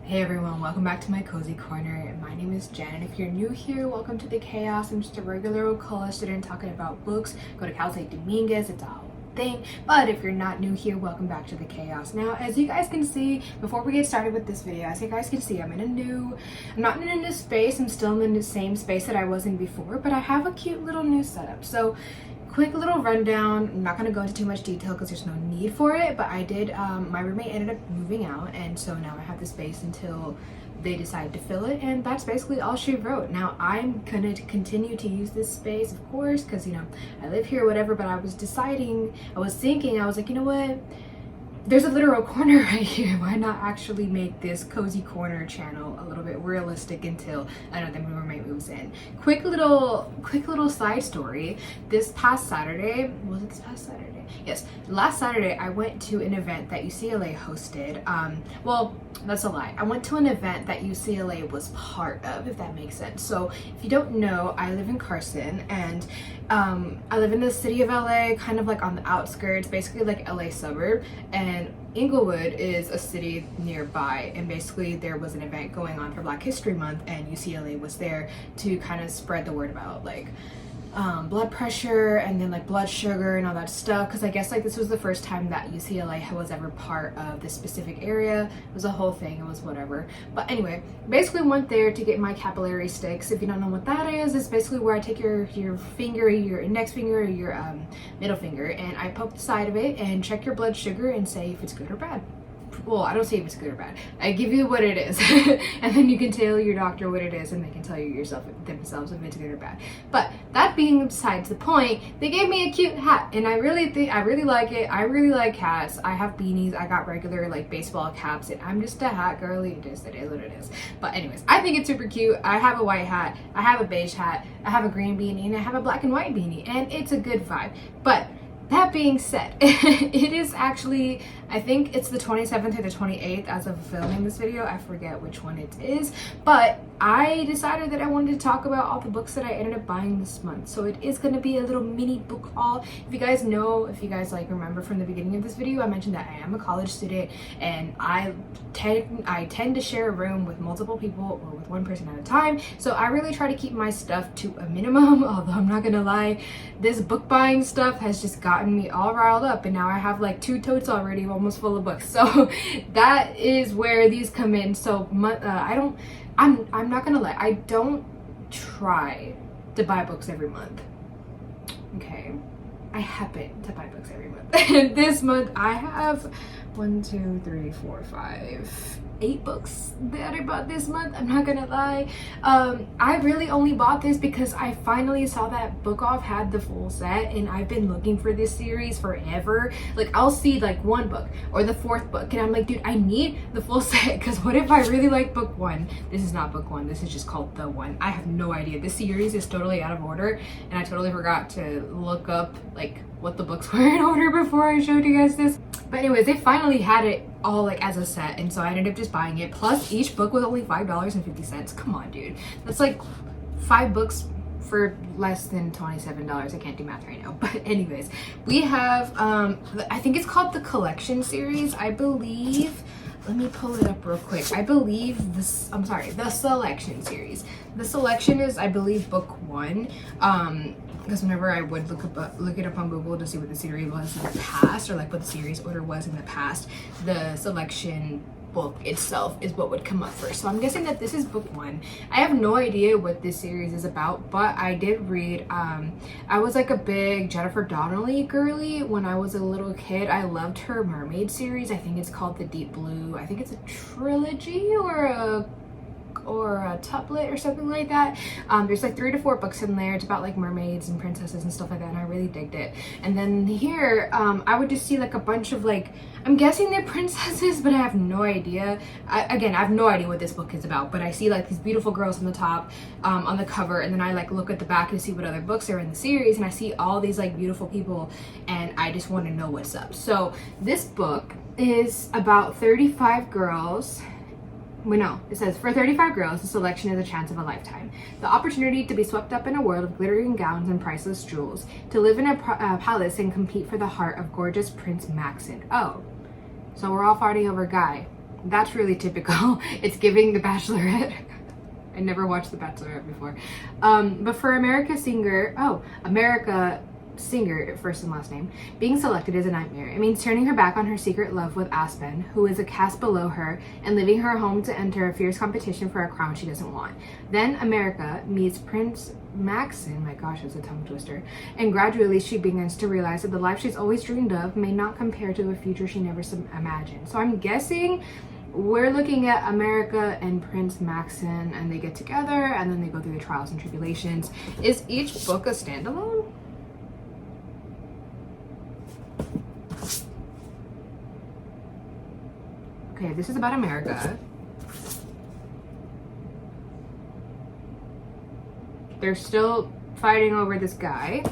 Hey everyone, welcome back to my cozy corner. My name is Jen, and if you're new here, welcome to the chaos. I'm just a regular old college student talking about books. Go to Cal State Dominguez, it's a whole thing. But if you're not new here, welcome back to the chaos. Now, as you guys can see, before we get started with this video, as you guys can see, I'm not in a new space. I'm still in the same space that I was in before, but I have a cute little new setup. So quick little rundown. I'm not going to go into too much detail because there's no need for it, but I did, my roommate ended up moving out, and so now I have the space until they decide to fill it, and that's basically all she wrote. Now I'm gonna continue to use this space, of course, because you know I live here or whatever, but I was thinking, I was like, you know what, there's a literal corner right here. Why not actually make this cozy corner channel a little bit realistic until I know the roommate moves in. Quick little side story. This past Saturday, was it this past Saturday? Yes, last Saturday I went to an event that UCLA hosted. Well, that's a lie. I went to an event that UCLA was part of, if that makes sense. So if you don't know, I live in Carson, and I live in the city of LA, kind of like on the outskirts, basically like LA suburb, and Inglewood is a city nearby, and basically there was an event going on for Black History Month, and UCLA was there to kind of spread the word about like blood pressure and then like blood sugar and all that stuff, because I guess like this was the first time that UCLA was ever part of this specific area. It was a whole thing, it was whatever. But anyway, basically went there to get my capillary sticks. If you don't know what that is, it's basically where I take your finger, your index finger, or your middle finger, and I poke the side of it and check your blood sugar and say if it's good or bad. Well, I don't say if it's good or bad. I give you what it is, and then you can tell your doctor what it is, and they can tell you themselves if it's good or bad. But that being besides the point, they gave me a cute hat, and I really like it. I really like hats. I have beanies. I got regular like baseball caps, and I'm just a hat girly. It is what it is. But anyways, I think it's super cute. I have a white hat. I have a beige hat. I have a green beanie, and I have a black and white beanie, and it's a good vibe. But that being said, it is actually, I think it's the 27th or the 28th as of filming this video. I forget which one it is, but I decided that I wanted to talk about all the books that I ended up buying this month. So it is going to be a little mini book haul. If you guys like remember from the beginning of this video, I mentioned that I am a college student, and I tend to share a room with multiple people or with one person at a time. So I really try to keep my stuff to a minimum, although I'm not gonna lie, this book buying stuff has just gotten me all riled up, and now I have like 2 totes already almost full of books. So that is where these come in. So I'm not gonna lie, I don't try to buy books every month. Okay, I happen to buy books every month. This month I have 8 books that I bought this month. I'm not gonna lie. I really only bought this because I finally saw that Bookoff had the full set, and I've been looking for this series forever. Like, I'll see like 1 book or the 4th book, and I'm like, dude, I need the full set, because what if I really like book 1? This is not book 1, this is just called The One. I have no idea. This series is totally out of order, and I totally forgot to look up like what the books were in order before I showed you guys this. But anyways, they finally had it all like as a set, and so I ended up just buying it. Plus each book was only $5.50. Come on, dude, that's like 5 books for less than $27. I can't do math right now. But anyways, we have I think it's called the collection series, I believe. Let me pull it up real quick. I believe this, I'm sorry, the selection series. The selection is, I believe, book 1. Because whenever I would look it up on Google to see what the series was in the past, or like what the series order was in the past, the selection book itself is what would come up first. So I'm guessing that this is book 1. I have no idea what this series is about, but I did read, I was like a big Jennifer Donnelly girly when I was a little kid. I loved her mermaid series. I think it's called The Deep Blue. I think it's a trilogy or a tuplet or something like that. There's like 3 to 4 books in there. It's about like mermaids and princesses and stuff like that, and I really digged it. And then here I would just see like a bunch of like, I'm guessing they're princesses, but I have no idea. I have no idea what this book is about, but I see like these beautiful girls on the top, on the cover, and then I like look at the back to see what other books are in the series, and I see all these like beautiful people, and I just want to know what's up. So this book is about 35 girls. Well, no, it says, for 35 girls, the selection is a chance of a lifetime. The opportunity to be swept up in a world of glittering gowns and priceless jewels, to live in a palace and compete for the heart of gorgeous Prince Maxon. Oh, so we're all fighting over Guy. That's really typical. It's giving The Bachelorette. I never watched The Bachelorette before. But for America Singer, first and last name, being selected is a nightmare. It means turning her back on her secret love with Aspen, who is a caste below her, and leaving her home to enter a fierce competition for a crown she doesn't want. Then America meets Prince Maxon, my gosh, it's a tongue twister, and gradually she begins to realize that the life she's always dreamed of may not compare to a future she never imagined. So I'm guessing we're looking at America and Prince Maxon, and they get together, and then they go through the trials and tribulations. Is each book a standalone? Okay, this is about America. They're still fighting over this guy.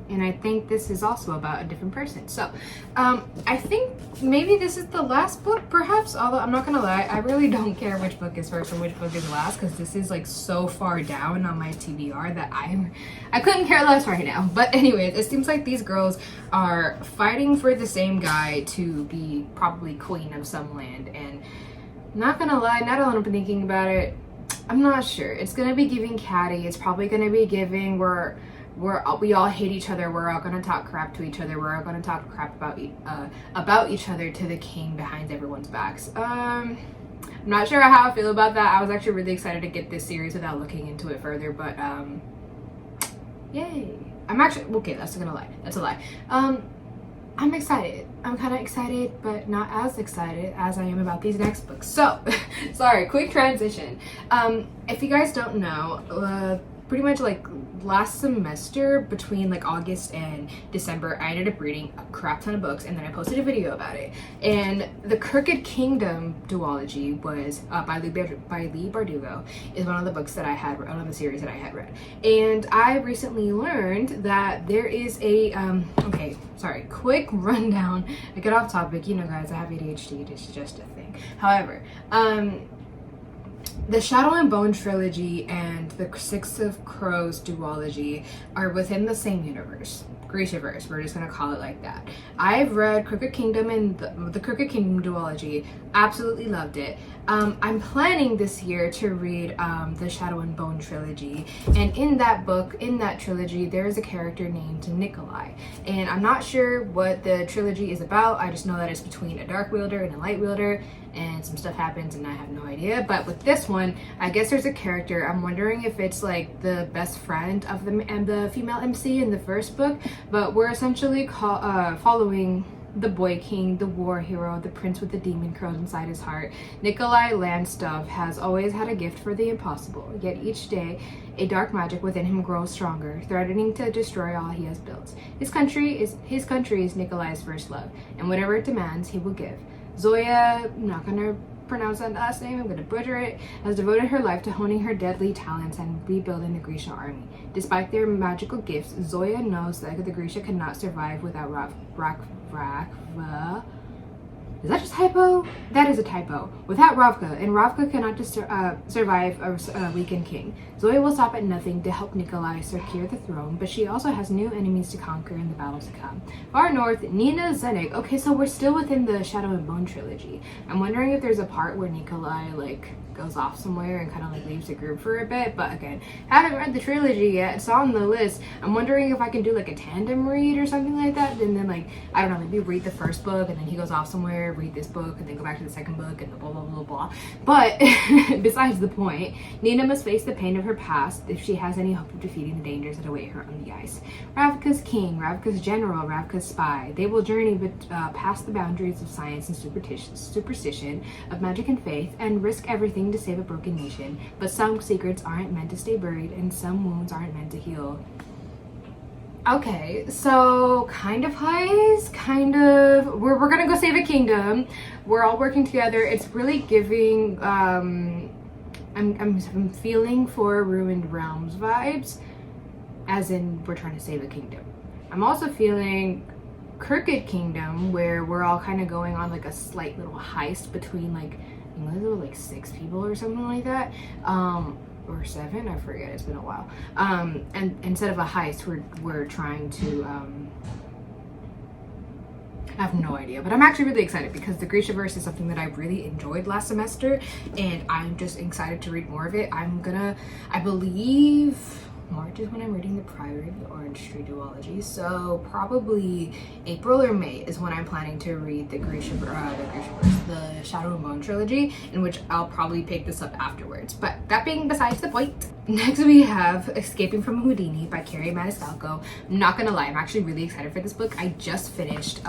And I think this is also about a different person. So, I think maybe this is the last book, perhaps. Although I'm not gonna lie, I really don't care which book is first and which book is last, because this is like so far down on my TBR that I couldn't care less right now. But anyways, it seems like these girls are fighting for the same guy to be probably queen of some land. And not gonna lie, now that I'm thinking about it, I'm not sure. It's gonna be giving catty. It's probably gonna be giving we all hate each other. We're all gonna talk crap to each other. We're all gonna talk crap about each other to the king behind everyone's backs. I'm not sure how I feel about that. I was actually really excited to get this series without looking into it further, but yay! I'm actually okay. That's a lie. I'm excited. I'm kind of excited, but not as excited as I am about these next books. So, sorry, quick transition. If you guys don't know, pretty much like last semester, between like August and December, I ended up reading a crap ton of books, and then I posted a video about it. And the Crooked Kingdom duology was by Leigh Bardugo, is one of the books that I had, one of the series that I had read. And I recently learned that there is a okay, sorry, quick rundown. I get off topic, you know, guys, I have ADHD. It's just a thing. However, the Shadow and Bone trilogy and the Six of Crows duology are within the same universe. Grishaverse, we're just gonna call it like that. I've read Crooked Kingdom and the Crooked Kingdom duology, absolutely loved it. I'm planning this year to read the Shadow and Bone trilogy, and in that book, in that trilogy, there is a character named Nikolai, and I'm not sure what the trilogy is about. I just know that it's between a dark wielder and a light wielder, and some stuff happens and I have no idea. But with this one, I guess there's a character. I'm wondering if it's like the best friend of the female MC in the first book, but we're essentially following the boy king, the war hero, the prince with the demon curled inside his heart. Nikolai Landstuff has always had a gift for the impossible, yet each day a dark magic within him grows stronger, threatening to destroy all he has built. His country is Nikolai's first love, and whatever it demands, he will give. Zoya, I'm not gonna pronounce that last name, I'm gonna butcher it, has devoted her life to honing her deadly talents and rebuilding the Grisha army. Despite their magical gifts, Zoya knows that the Grisha cannot survive without Ravka. Is that a typo? That is a typo. Without Ravka, and Ravka cannot survive a weakened king. Zoya will stop at nothing to help Nikolai secure the throne, but she also has new enemies to conquer in the battles to come. Far north, Nina Zenik. Okay, so we're still within the Shadow and Bone trilogy. I'm wondering if there's a part where Nikolai like goes off somewhere and kind of like leaves the group for a bit, but again, haven't read the trilogy yet. It's on the list. I'm wondering if I can do like a tandem read or something like that, and then like, I don't know, maybe read the first book and then he goes off somewhere, read this book, and then go back to the second book, and blah blah blah blah. But besides the point, Nina must face the pain of her past if she has any hope of defeating the dangers that await her on the ice. Ravka's king, Ravka's general, Ravka's spy. They will journey past the boundaries of science and superstition, of magic and faith, and risk everything to save a broken nation. But some secrets aren't meant to stay buried, and some wounds aren't meant to heal. Okay, so kind of heist, kind of we're gonna go save a kingdom. We're all working together. It's really giving I'm feeling for Ruined Realms vibes, as in we're trying to save a kingdom. I'm also feeling Crooked Kingdom, where we're all kind of going on like a slight little heist between like, I think there were like 6 people or something like that. or 7, I forget, it's been a while. And instead of a heist, we're trying to I have no idea, but I'm actually really excited because the Grishaverse is something that I really enjoyed last semester, and I'm just excited to read more of it. I believe March is when I'm reading the Priory of the Orange Tree duology, so probably April or May is when I'm planning to read the Shadow and Bone trilogy, in which I'll probably pick this up afterwards. But that being besides the point, next we have Escaping from Houdini by Kerri Maniscalco. I'm not gonna lie, I'm actually really excited for this book. I just finished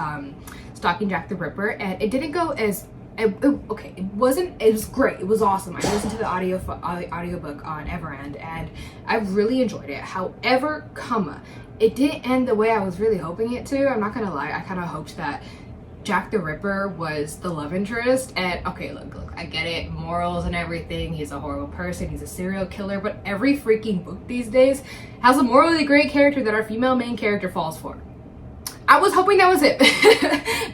Stalking Jack the Ripper, and it didn't go as okay, it was great, it was awesome. I listened to the audiobook on Everand, and I really enjoyed it. However, it didn't end the way I was really hoping it to. I'm not gonna lie, I kind of hoped that Jack the Ripper was the love interest, and okay, look, I get it, morals and everything, he's a horrible person, he's a serial killer, but every freaking book these days has a morally great character that our female main character falls for. I was hoping that was it.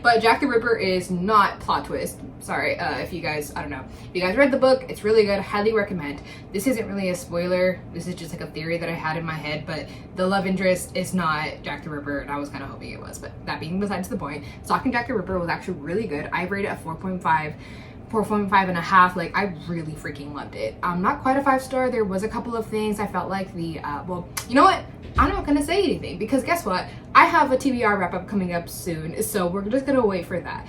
But Jack the Ripper is not plot twist. Sorry, if you guys, I don't know. If you guys read the book, it's really good. Highly recommend. This isn't really a spoiler. This is just like a theory that I had in my head, but the love interest is not Jack the Ripper, and I was kind of hoping it was. But that being besides the point, Stalking Jack the Ripper was actually really good. I rated it a 4.5 and a half. Like, I really freaking loved it. Not quite a 5-star. There was a couple of things I felt like well, you know what? I'm not gonna say anything because guess what? I have a TBR wrap up coming up soon, so we're just gonna wait for that.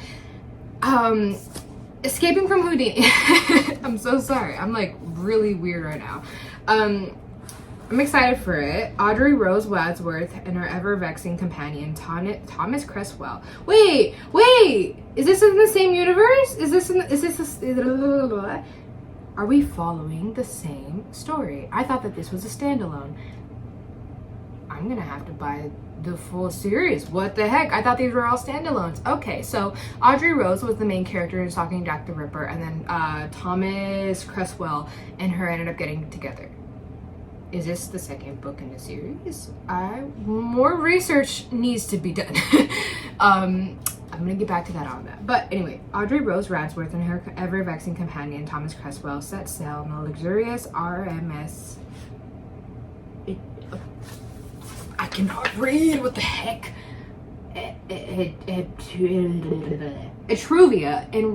Escaping from Houdini. I'm so sorry. I'm like really weird right now. I'm excited for it. Audrey Rose Wadsworth and her ever-vexing companion, Thomas Cresswell. Wait! Is this in the same universe? Are we following the same story? I thought that this was a standalone. I'm gonna have to buy the full series. What the heck? I thought these were all standalones. Okay, so Audrey Rose was the main character in Stalking Jack the Ripper, and then Thomas Cresswell and her ended up getting together. Is this the second book in the series? More research needs to be done. I'm gonna get back to that on that. But anyway, Audrey Rose Wadsworth and her ever-vexing companion Thomas Cresswell set sail on the luxurious RMS. I cannot read. What the heck? Etruvia en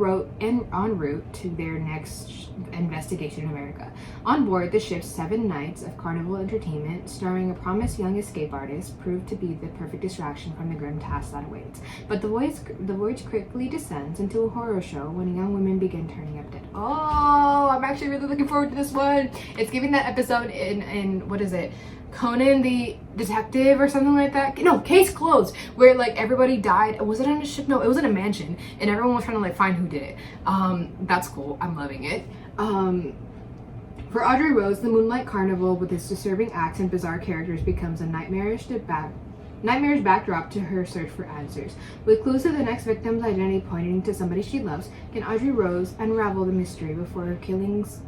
route to their next investigation in America. On board the ship's 7 nights of carnival entertainment, starring a promised young escape artist, proved to be the perfect distraction from the grim task that awaits. But the voyage quickly descends into a horror show when young women begin turning up dead. Oh, I'm actually really looking forward to this one. It's giving that episode in what is it? Conan the Detective or something like that. No, Case Closed, where like everybody died. Was it on a ship? No, it was in a mansion, and everyone was trying to like find who did it. That's cool. I'm loving it. For Audrey Rose, the Moonlight Carnival with its disturbing acts and bizarre characters becomes a nightmarish backdrop to her search for answers. With clues of the next victim's identity pointing to somebody she loves, can Audrey Rose unravel the mystery before the killer's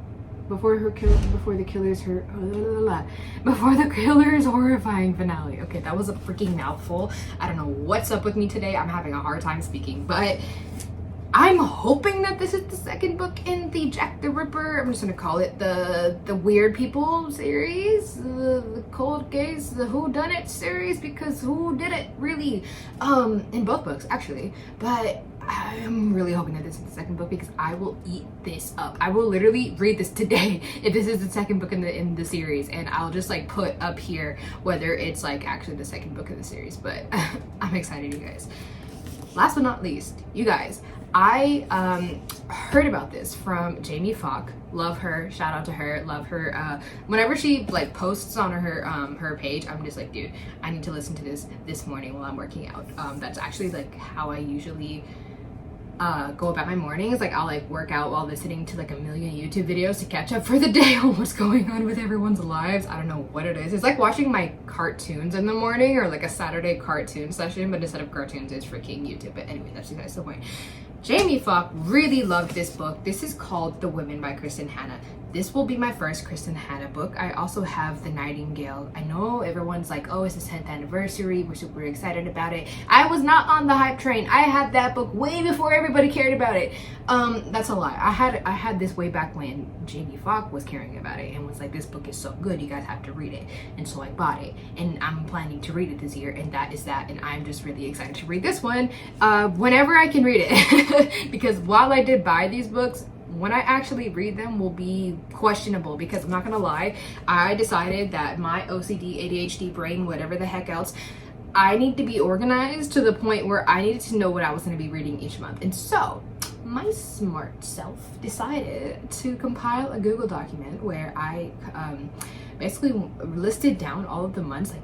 horrifying finale. Okay, that was a freaking mouthful. I don't know what's up with me today. I'm having a hard time speaking, but I'm hoping that this is the second book in the Jack the Ripper, I'm just gonna call it the Weird People series, the Cold Case, the Who Done It series, because who did it really, in both books actually. But I'm really hoping that this is the second book because I will eat this up. I will literally read this today if this is the second book in the series, and I'll just like put up here whether it's like actually the second book of the series. But I'm excited, you guys. Last but not least, you guys, I heard about this from Jamie Falk. Love her, shout out to her, love her. Whenever she like posts on her page, I'm just like, dude, I need to listen to this morning while I'm working out. That's actually like how I usually go about my mornings. Like I'll like work out while listening to like a million YouTube videos to catch up for the day on what's going on with everyone's lives. I don't know what it is. It's like watching my cartoons in the morning, or like a Saturday cartoon session, but instead of cartoons it's freaking YouTube. But anyway, that's besides the point. Jamie Falk really loved this book. This is called The Women by Kristen Hanna. This will be my first Kristen Hanna book. I also have The Nightingale. I know everyone's like, oh, it's the 10th anniversary. We're super excited about it. I was not on the hype train. I had that book way before everybody cared about it. That's a lie. I had this way back when Jamie Falk was caring about it and was like, this book is so good, you guys have to read it. And so I bought it, and I'm planning to read it this year, and that is that. And I'm just really excited to read this one whenever I can read it. Because while I did buy these books, when I actually read them will be questionable, because I'm not gonna lie, I decided that my OCD, ADHD brain, whatever the heck else, I need to be organized to the point where I needed to know what I was gonna be reading each month. And so my smart self decided to compile a Google document where I basically listed down all of the months, like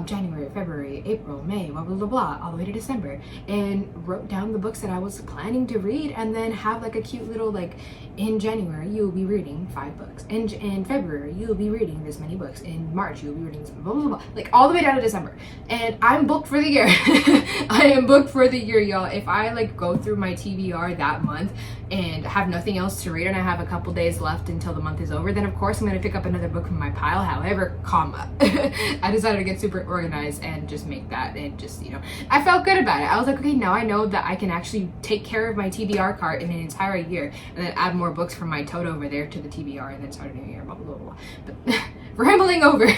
January, February, April, May, blah, blah, blah, blah, all the way to December, and wrote down the books that I was planning to read, and then have like a cute little, like, in January, you'll be reading 5 books. In February, you'll be reading this many books. In March, you'll be reading this, blah, blah, blah, like all the way down to December. And I'm booked for the year. I am booked for the year, y'all. If I like go through my TBR that month and have nothing else to read, and I have a couple days left until the month is over, then of course I'm going to pick up another book from my pile. However, I decided to get super organized and just make that, and just, you know, I felt good about it. I was like, okay, now I know that I can actually take care of my TBR cart in an entire year, and then add more books from my tote over there to the TBR, and then start a new year, blah, blah, blah, blah. But rambling over.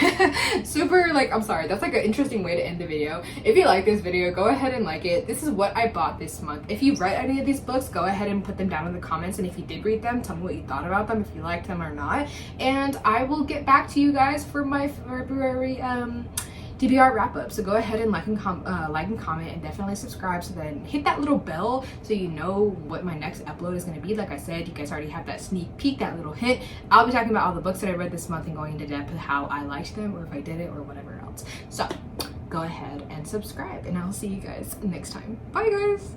Super, like, I'm sorry, that's like an interesting way to end the video. If you like this video, go ahead and like it. This is what I bought this month. If you read any of these books, go ahead and put them down in the comments, and if you did read them, tell me what you thought about them, if you liked them or not, and I will get back to you guys for my February TBR wrap-up. So go ahead and like and comment, and definitely subscribe, so then hit that little bell so you know what my next upload is going to be. Like I said, you guys already have that sneak peek, that little hint. I'll be talking about all the books that I read this month and going into depth with how I liked them, or if I did it, or whatever else. So go ahead and subscribe, and I'll see you guys next time. Bye guys.